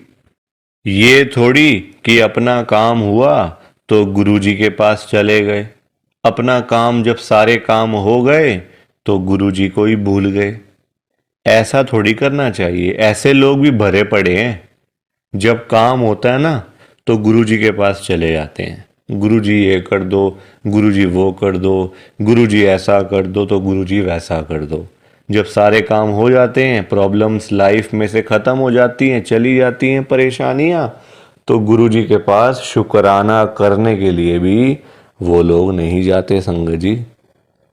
ये थोड़ी कि अपना काम हुआ तो गुरुजी के पास चले गए, अपना काम जब सारे काम हो गए तो गुरुजी को ही भूल गए। ऐसा थोड़ी करना चाहिए। ऐसे लोग भी भरे पड़े हैं, जब काम होता है ना तो गुरुजी के पास चले जाते हैं, गुरुजी ये कर दो, गुरुजी वो कर दो, गुरुजी ऐसा कर दो तो गुरुजी वैसा कर दो। जब सारे काम हो जाते हैं, प्रॉब्लम्स लाइफ में से ख़त्म हो जाती हैं, चली जाती हैं परेशानियां, तो गुरुजी के पास शुक्राना करने के लिए भी वो लोग नहीं जाते संगत जी।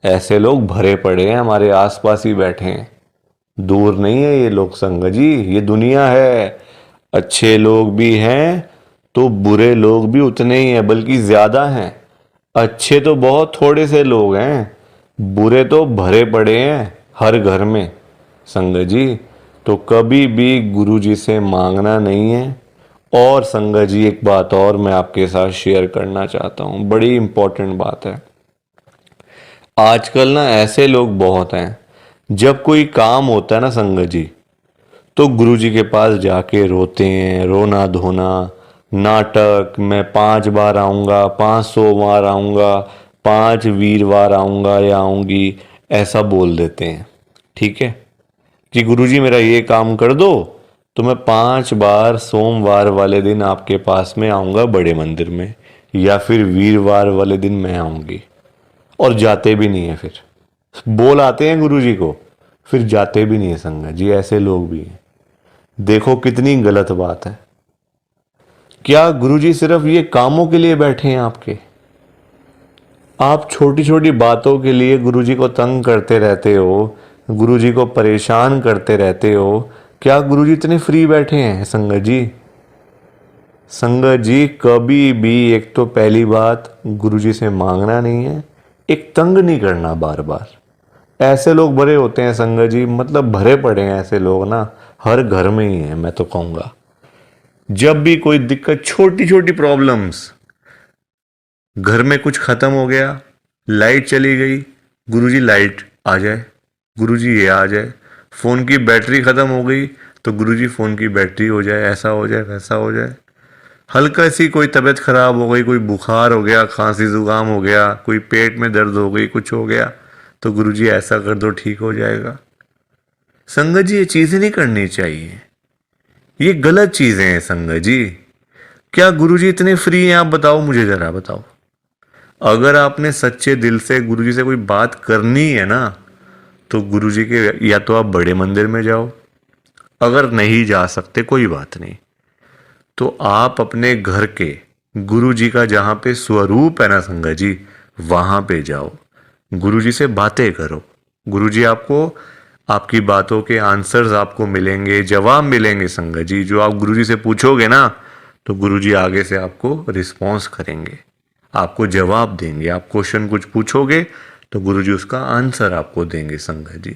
ऐसे लोग भरे पड़े हैं, हमारे आसपास ही बैठे हैं, दूर नहीं है ये लोग संगत जी। ये दुनिया है, अच्छे लोग भी हैं तो बुरे लोग भी उतने ही हैं, बल्कि ज्यादा हैं। अच्छे तो बहुत थोड़े से लोग हैं, बुरे तो भरे पड़े हैं हर घर में संगत जी। तो कभी भी गुरुजी से मांगना नहीं है। और संगत जी एक बात और मैं आपके साथ शेयर करना चाहता हूँ, बड़ी इंपॉर्टेंट बात है। आजकल ना ऐसे लोग बहुत हैं, जब कोई काम होता है ना संगत जी, तो गुरुजी के पास जाके रोते हैं, रोना धोना, नाटक, मैं 5 बार आऊँगा, 5 सोमवार आऊँगा, 5 वीरवार आऊँगा या आऊँगी, ऐसा बोल देते हैं। ठीक है कि गुरुजी मेरा ये काम कर दो तो मैं 5 बार सोमवार वाले दिन आपके पास में आऊँगा बड़े मंदिर में, या फिर वीरवार वाले दिन मैं आऊँगी। और जाते भी नहीं है, फिर बोल आते हैं गुरुजी को, फिर जाते भी नहीं है संगत जी। ऐसे लोग भी हैं। देखो कितनी गलत बात है। क्या गुरुजी सिर्फ ये कामों के लिए बैठे हैं आपके? आप छोटी छोटी बातों के लिए गुरुजी को तंग करते रहते हो, गुरुजी को परेशान करते रहते हो। क्या गुरुजी इतने फ्री बैठे हैं संगत जी? संगत जी कभी भी, एक तो पहली बात गुरुजी से मांगना नहीं है, एक तंग नहीं करना बार बार। ऐसे लोग बड़े होते हैं संगत जी, मतलब भरे पड़े हैं ऐसे लोग ना, हर घर में ही है मैं तो कहूँगा। जब भी कोई दिक्कत, छोटी छोटी प्रॉब्लम्स, घर में कुछ खत्म हो गया, लाइट चली गई, गुरुजी लाइट आ जाए, गुरुजी ये आ जाए, फ़ोन की बैटरी ख़त्म हो गई तो गुरुजी फ़ोन की बैटरी हो जाए, ऐसा हो जाए वैसा हो जाए। हल्का सी कोई तबीयत ख़राब हो गई, कोई बुखार हो गया, खांसी ज़ुकाम हो गया, कोई पेट में दर्द हो गई, कुछ हो गया तो गुरुजी ऐसा कर दो ठीक हो जाएगा। संगत जी ये चीज़ें नहीं करनी चाहिए, ये गलत चीज़ें हैं संगत जी। क्या गुरुजी इतने फ्री हैं? आप बताओ, मुझे ज़रा बताओ। अगर आपने सच्चे दिल से गुरुजी से कोई बात करनी है ना, तो गुरुजी के या तो आप बड़े मंदिर में जाओ, अगर नहीं जा सकते कोई बात नहीं, तो आप अपने घर के गुरुजी का जहाँ पे स्वरूप है ना संगत जी, वहाँ पे जाओ, गुरुजी से बातें करो। गुरुजी आपको, आपकी बातों के आंसर्स आपको मिलेंगे, जवाब मिलेंगे संगत जी। जो आप गुरुजी से पूछोगे ना, तो गुरुजी आगे से आपको रिस्पॉन्स करेंगे, आपको जवाब देंगे। आप क्वेश्चन कुछ पूछोगे तो गुरुजी उसका आंसर आपको देंगे संगत जी।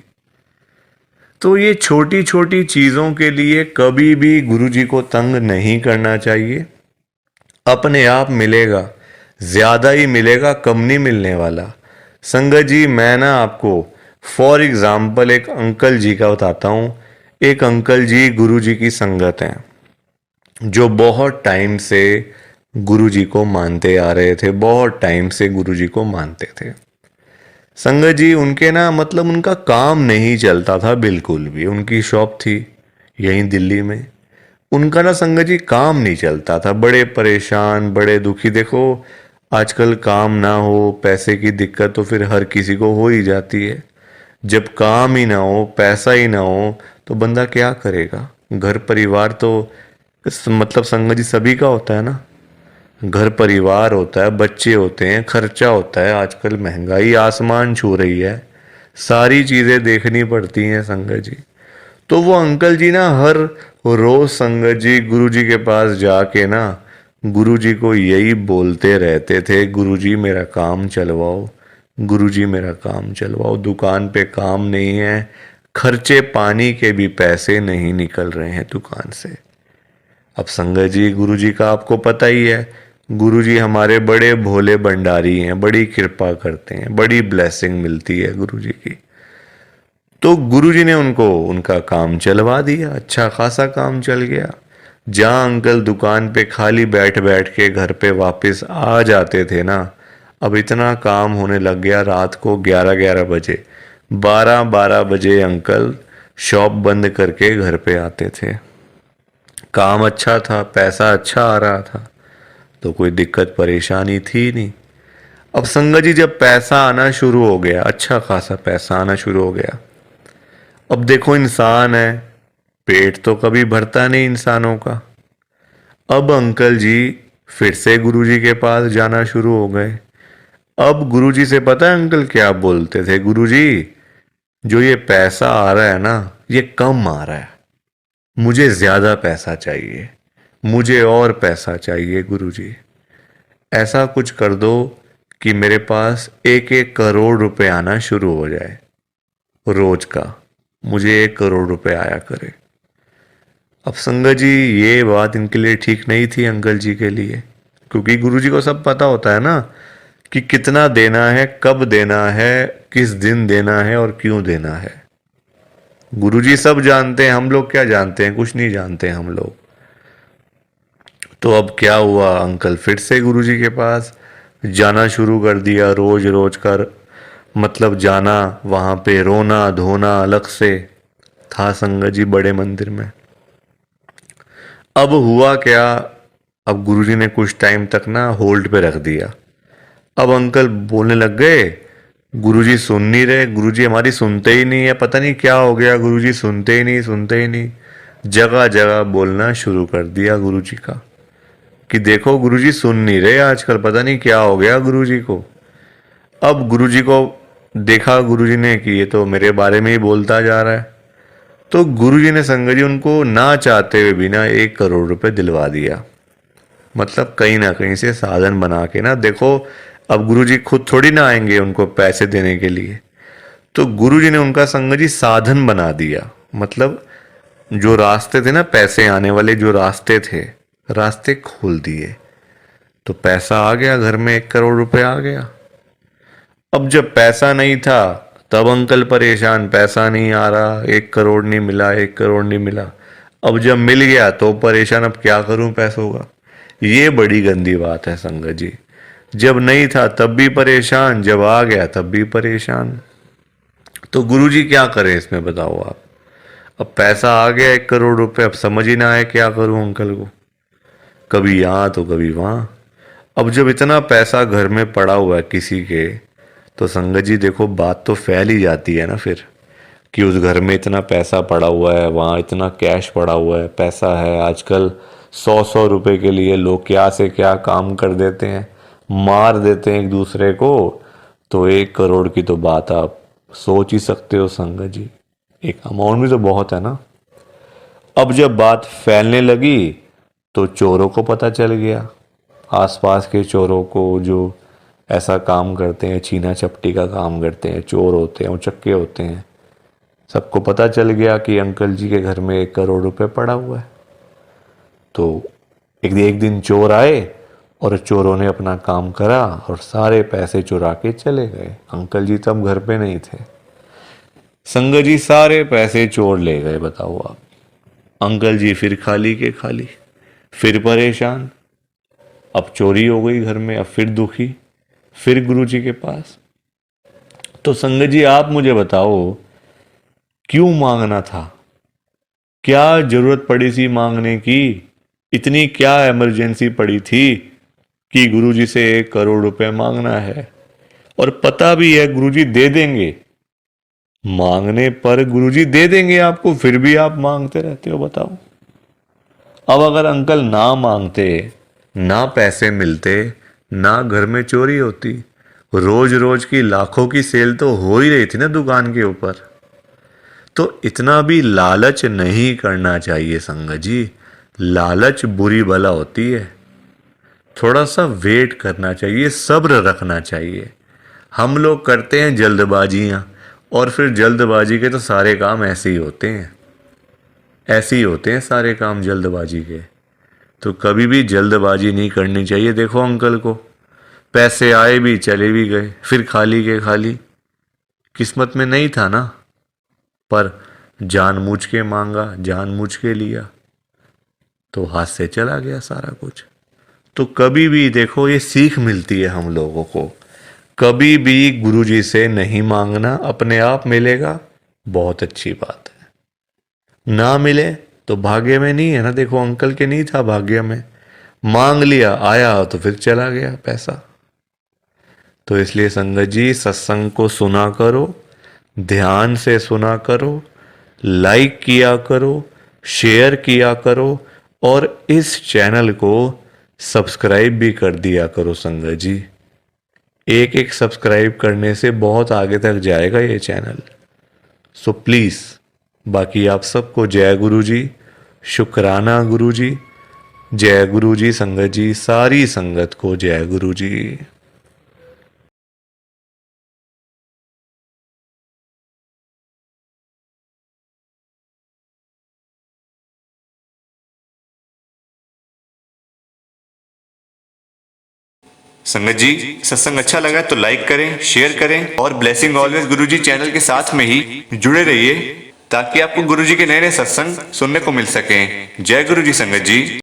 तो ये छोटी छोटी चीज़ों के लिए कभी भी गुरुजी को तंग नहीं करना चाहिए। अपने आप मिलेगा, ज़्यादा ही मिलेगा, कम नहीं मिलने वाला। संगत जी मैं ना आपको फॉर एग्ज़ाम्पल एक अंकल जी का बताता हूँ। एक अंकल जी गुरुजी की संगत हैं, जो बहुत टाइम से गुरुजी को मानते आ रहे थे, बहुत टाइम से गुरुजी को मानते थे। संगत जी उनके ना, मतलब उनका काम नहीं चलता था बिल्कुल भी। उनकी शॉप थी यहीं दिल्ली में, उनका ना संगत जी काम नहीं चलता था, बड़े परेशान, बड़े दुखी। देखो आजकल काम ना हो, पैसे की दिक्कत तो फिर हर किसी को हो ही जाती है। जब काम ही ना हो, पैसा ही ना हो, तो बंदा क्या करेगा? घर परिवार तो मतलब संगत जी सभी का होता है ना, घर परिवार होता है, बच्चे होते हैं, खर्चा होता है। आजकल महंगाई आसमान छू रही है, सारी चीज़ें देखनी पड़ती हैं संगत जी। तो वो अंकल जी ना हर रोज संगत जी गुरुजी के पास जाके ना गुरुजी को यही बोलते रहते थे, गुरुजी मेरा काम चलवाओ, गुरुजी मेरा काम चलवाओ। दुकान पे काम नहीं है, खर्चे पानी के भी पैसे नहीं निकल रहे हैं दुकान से। अब संगत जी गुरुजी का आपको पता ही है, गुरुजी हमारे बड़े भोले भंडारी हैं, बड़ी कृपा करते हैं, बड़ी ब्लेसिंग मिलती है गुरुजी की। तो गुरुजी ने उनको उनका काम चलवा दिया, अच्छा खासा काम चल गया। जहाँ अंकल दुकान पे खाली बैठ बैठ के घर पे वापस आ जाते थे ना, अब इतना काम होने लग गया, रात को 11-11 बजे, 12-12 बजे अंकल शॉप बंद करके घर पे आते थे। काम अच्छा था, पैसा अच्छा आ रहा था, तो कोई दिक्कत परेशानी थी नहीं। अब संगत जी जब पैसा आना शुरू हो गया, अच्छा खासा पैसा आना शुरू हो गया, अब देखो इंसान है, पेट तो कभी भरता नहीं इंसानों का। अब अंकल जी फिर से गुरुजी के पास जाना शुरू हो गए। अब गुरुजी से पता है अंकल क्या बोलते थे? गुरुजी जो ये पैसा आ रहा है ना, ये कम आ रहा है, मुझे ज्यादा पैसा चाहिए, मुझे और पैसा चाहिए गुरुजी। ऐसा कुछ कर दो कि मेरे पास 1-1 करोड़ रुपए आना शुरू हो जाए रोज का, मुझे 1 करोड़ रुपए आया करे। अब संगत जी ये बात इनके लिए ठीक नहीं थी अंकल जी के लिए, क्योंकि गुरुजी को सब पता होता है ना कि कितना देना है, कब देना है, किस दिन देना है और क्यों देना है। गुरुजी सब जानते हैं, हम लोग क्या जानते हैं? कुछ नहीं जानते हम लोग। तो अब क्या हुआ, अंकल फिर से गुरुजी के पास जाना शुरू कर दिया, रोज रोज कर, मतलब जाना, वहाँ पे रोना धोना अलग से था संगत जी बड़े मंदिर में। अब हुआ क्या, अब गुरुजी ने कुछ टाइम तक ना होल्ड पे रख दिया। अब अंकल बोलने लग गए, गुरुजी सुन नहीं रहे, गुरुजी हमारी सुनते ही नहीं है, पता नहीं क्या हो गया, गुरुजी सुनते ही नहीं, सुनते ही नहीं। जगह जगह बोलना शुरू कर दिया गुरुजी का कि देखो गुरुजी सुन नहीं रहे आजकल, पता नहीं क्या हो गया गुरुजी को। अब गुरुजी को देखा गुरुजी ने कि ये तो मेरे बारे में ही बोलता जा रहा है, तो गुरुजी ने संगत जी उनको ना चाहते हुए भी ना 1 करोड़ रुपए दिलवा दिया। मतलब कहीं ना कहीं से साधन बना के ना, देखो अब गुरुजी खुद थोड़ी ना आएंगे उनको पैसे देने के लिए, तो गुरुजी ने उनका संगत जी साधन बना दिया। मतलब जो रास्ते थे ना, पैसे आने वाले जो रास्ते थे, रास्ते खोल दिए। तो पैसा आ गया घर में, 1 करोड़ रुपए आ गया। अब जब पैसा नहीं था तब अंकल परेशान, पैसा नहीं आ रहा, 1 करोड़ नहीं मिला, 1 करोड़ नहीं मिला। अब जब मिल गया तो परेशान, अब क्या करूं पैसों का। ये बड़ी गंदी बात है संगत जी। जब नहीं था तब भी परेशान, जब आ गया तब भी परेशान। तो गुरुजी क्या करें इसमें, बताओ आप। अब पैसा आ गया 1 करोड़ रुपए, अब समझ ही ना आए क्या करूं अंकल को, कभी यहाँ तो कभी वहाँ। अब जब इतना पैसा घर में पड़ा हुआ है किसी के, तो संगत जी देखो बात तो फैल ही जाती है ना फिर, कि उस घर में इतना पैसा पड़ा हुआ है, वहाँ इतना कैश पड़ा हुआ है, पैसा है। आजकल 100-100 रुपए के लिए लोग क्या से क्या काम कर देते हैं, मार देते हैं एक दूसरे को। तो 1 करोड़ की तो बात आप सोच ही सकते हो संगत जी, एक अमाउंट भी तो बहुत है ना। अब जब बात फैलने लगी तो चोरों को पता चल गया, आसपास के चोरों को, जो ऐसा काम करते हैं, छीना चपटी का काम करते हैं, चोर होते हैं, उचक्के होते हैं, सबको पता चल गया कि अंकल जी के घर में 1 करोड़ रुपए पड़ा हुआ है। तो एक दिन चोर आए और चोरों ने अपना काम करा और सारे पैसे चुरा के चले गए। अंकल जी तब घर पे नहीं थे। संगत जी सारे पैसे चोर ले गए, बताओ आप। अंकल जी फिर खाली के खाली, फिर परेशान। अब चोरी हो गई घर में, अब फिर दुखी, फिर गुरुजी के पास। तो संगत जी आप मुझे बताओ, क्यों मांगना था, क्या जरूरत पड़ी थी मांगने की, इतनी क्या इमरजेंसी पड़ी थी कि गुरुजी से 1 करोड़ रुपए मांगना है। और पता भी है गुरुजी दे देंगे, मांगने पर गुरुजी दे देंगे आपको, फिर भी आप मांगते रहते हो, बताओ। अब अगर अंकल ना मांगते, ना पैसे मिलते, ना घर में चोरी होती, रोज रोज की लाखों की सेल तो हो ही रही थी ना दुकान के ऊपर। तो इतना भी लालच नहीं करना चाहिए संगत जी। लालच बुरी बला होती है। थोड़ा सा वेट करना चाहिए, सब्र रखना चाहिए। हम लोग करते हैं जल्दबाजियां, और फिर जल्दबाजी के तो सारे काम ऐसे ही होते हैं, ऐसे ही होते हैं सारे काम जल्दबाजी के। तो कभी भी जल्दबाजी नहीं करनी चाहिए। देखो अंकल को पैसे आए भी चले भी गए, फिर खाली के खाली। किस्मत में नहीं था ना, पर जानबूझ के मांगा, जानबूझ के लिया, तो हाथ से चला गया सारा कुछ। तो कभी भी देखो ये सीख मिलती है हम लोगों को, कभी भी गुरुजी से नहीं मांगना, अपने आप मिलेगा, बहुत अच्छी बात है। ना मिले तो भाग्य में नहीं है ना। देखो अंकल के नहीं था भाग्य में, मांग लिया, आया तो फिर चला गया पैसा। तो इसलिए संगत जी सत्संग को सुना करो, ध्यान से सुना करो, लाइक किया करो, शेयर किया करो, और इस चैनल को सब्सक्राइब भी कर दिया करो संगत जी। एक एक सब्सक्राइब करने से बहुत आगे तक जाएगा ये चैनल। सो प्लीज़, बाकी आप सबको जय गुरु जी, शुक्राना गुरु जी, जय गुरु जी संगत जी, सारी संगत को जय गुरु जी। संगत जी सत्संग अच्छा लगा तो लाइक करें, शेयर करें और ब्लेसिंग ऑलवेज गुरुजी चैनल के साथ में ही जुड़े रहिए, ताकि आपको गुरुजी के नए नए सत्संग सुनने को मिल सकें। जय गुरुजी संगत जी।